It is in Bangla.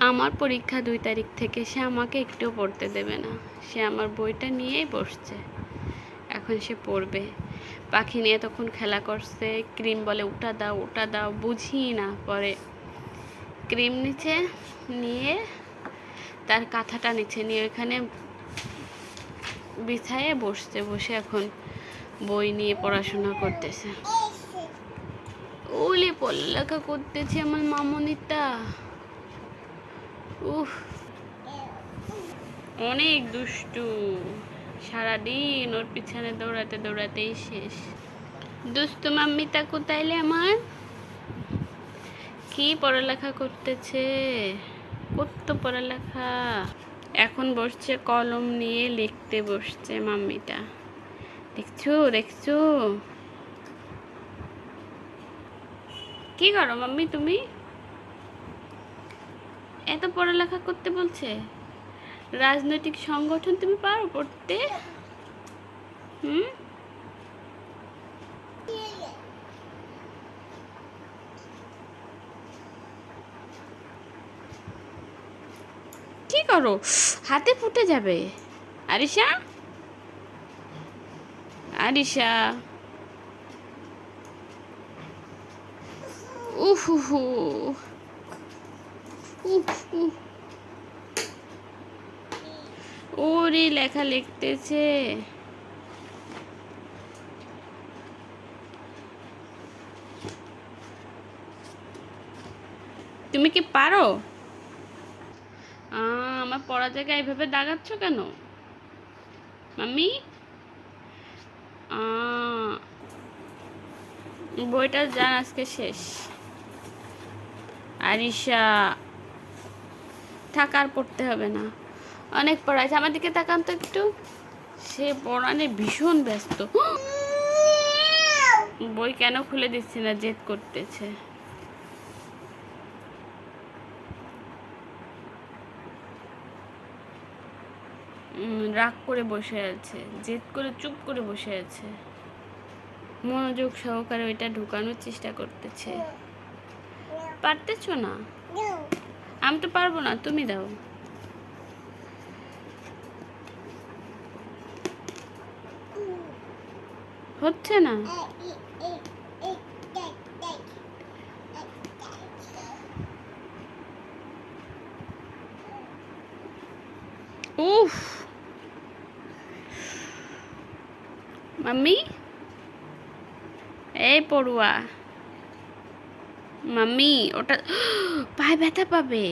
আমার পরীক্ষা 2 তারিখ থেকে, সে আমাকে একটুও পড়তে দেবে না। সে আমার বইটা নিয়েই বসছে, এখন সে পড়বে। পাখি নিয়ে তখন খেলা করছে, ক্রিম বলে ওটা দাও ওটা দাও, বুঝি না। পরে ক্রিম নিচে নিয়ে তার কাঁথাটা নিচে নিয়ে ওইখানে বিছায়ে বসছে, বসে এখন বই নিয়ে পড়াশোনা করতেছে। ওলে পড়ালেখা করতেছে আমার মামনিটা। উফ, অনেক দুষ্টু, সারাদিন ওর পিছনে দৌড়াতে দৌড়াতেই শেষ। দুষ্টু মাম্মিটা কোথায়লে আমার? কি পড়ালেখা করতেছে, কত পড়ালেখা। এখন বসছে কলম নিয়ে লিখতে বসছে মাম্মিটা। দেখছো দেখছো? কি করো মাম্মি তুমি? এত পড়ালেখা করতে বলছে? রাজনৈতিক সংগঠন তুমি পারো পড়তে? হুম, কি করো? হাতে ফুটে যাবে। আরিশা, আরিশা, উফ উফ উফ উফ, ওরে লেখা লিখতেছে। তুমি কি পারো? আমার পড়া জায়গায় এইভাবে দাগাচ্ছ কেন মাম্মি? বইটা যান আজকে শেষ। আরিশা, থাক আর পড়তে হবে না, অনেক পড়াইছে। আমার দিকে তাকান তো একটু। সে পড়ানে ভীষণ ব্যস্ত। বই কেন খুলে দিচ্ছি না, জেদ করতেছে। রাগ করে বসে আছে, জেদ করে চুপ করে বসে আছে, মনোযোগ সহকারে ওইটা ঢুকানোর চেষ্টা করতেছে। পারতেছো না? আমি তো পারবো না, তুমি দাও। হচ্ছে না। উফ, মাম্মি, এই পড়ুয়া মাম্মি, ওটা পায়ে ব্যথা পাবে।